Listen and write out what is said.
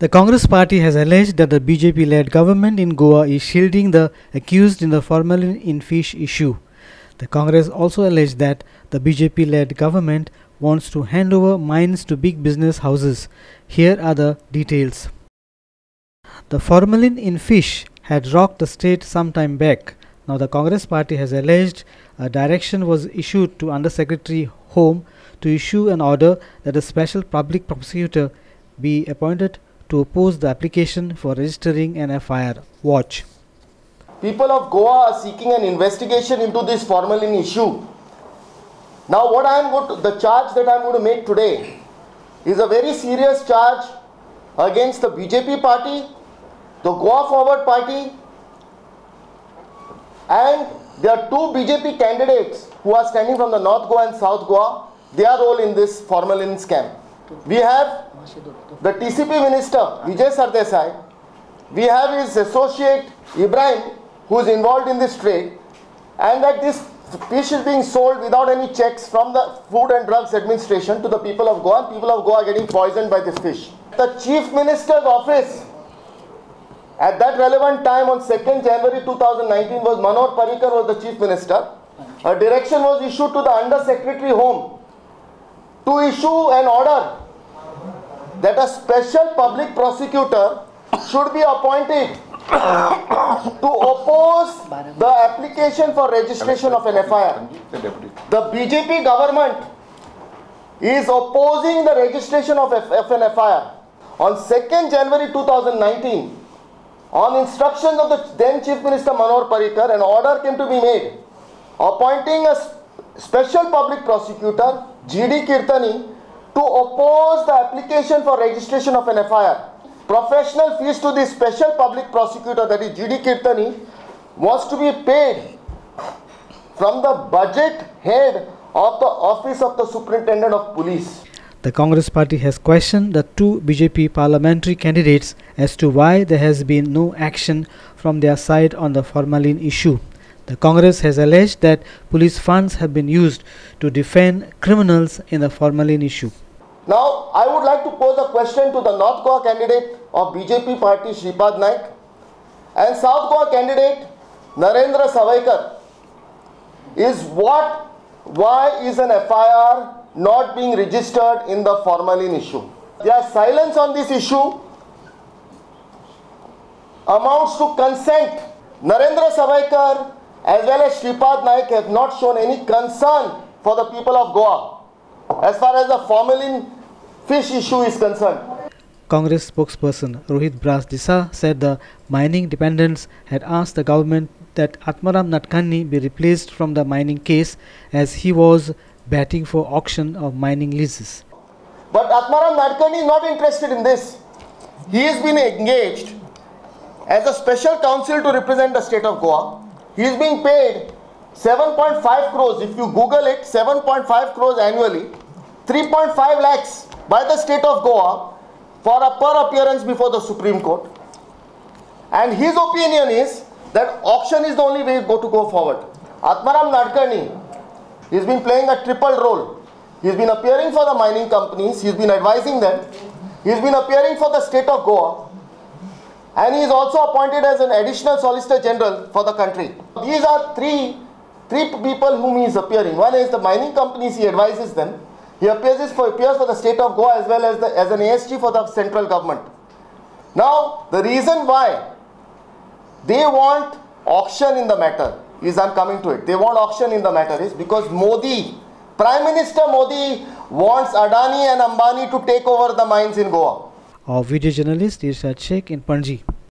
The Congress party has alleged that the BJP-led government in Goa is shielding the accused in the formalin in fish issue. The Congress also alleged that the BJP-led government wants to hand over mines to big business houses. Here are the details. The formalin in fish had rocked the state some time back. Now the Congress party has alleged a direction was issued to Under Secretary Home to issue an order that a special public prosecutor be appointed to oppose the application for registering an FIR. Watch. People of Goa are seeking an investigation into this formalin issue. Now the charge that I am going to make today is a very serious charge against the BJP party, the Goa Forward party, and there are two BJP candidates who are standing from the North Goa and South Goa, their role in this formalin scam. We have the TCP minister, Vijay Sardesai. We have his associate, Ibrahim, who is involved in this trade, and that this fish is being sold without any checks from the Food and Drugs Administration to the people of Goa, and people of Goa are getting poisoned by this fish. The Chief Minister's office at that relevant time on 2nd January 2019 was Manohar Parrikar was the Chief Minister. A direction was issued to the Under Secretary Home to issue an order that a special public prosecutor should be appointed to oppose the application for registration of an FIR. The BJP government is opposing the registration of an FIR. On 2nd January 2019, on instructions of the then Chief Minister Manohar Parrikar, an order came to be made appointing a special public prosecutor, G.D. Kirtani, to oppose the application for registration of an FIR. Professional fees to the special public prosecutor, that is G.D. Kirtani, was to be paid from the budget head of the Office of the Superintendent of Police. The Congress party has questioned the two BJP parliamentary candidates as to why there has been no action from their side on the formalin issue. The Congress has alleged that police funds have been used to defend criminals in the formalin issue. Now, I would like to pose a question to the North Goa candidate of BJP party, Shripad Naik, and South Goa candidate, Narendra Savaikar, why is an FIR not being registered in the formalin issue? Their silence on this issue amounts to consent. Narendra Savaikar as well as Shripad Naik have not shown any concern for the people of Goa as far as the formalin fish issue is concerned. Congress spokesperson Rohit Bras Disa said the mining dependents had asked the government that Atmaram Natkani be replaced from the mining case as he was batting for auction of mining leases. But Atmaram Natkani is not interested in this. He has been engaged as a special counsel to represent the state of Goa. He is being paid 7.5 crores, if you Google it, 7.5 crores annually, 3.5 lakhs by the state of Goa for a per appearance before the Supreme Court. And his opinion is that auction is the only way to go forward. Atmaram Natkani has been playing a triple role. He has been appearing for the mining companies, he has been advising them, he has been appearing for the state of Goa, and he is also appointed as an additional Solicitor General for the country. These are three people whom he is appearing. One is the mining companies, he advises them. He appears for the state of Goa as well as an ASG for the central government. Now, the reason why they want auction in the matter is, I'm coming to it. They want auction in the matter is because Modi, Prime Minister Modi, wants Adani and Ambani to take over the mines in Goa. Our video journalist Irshad Sheikh in Panji.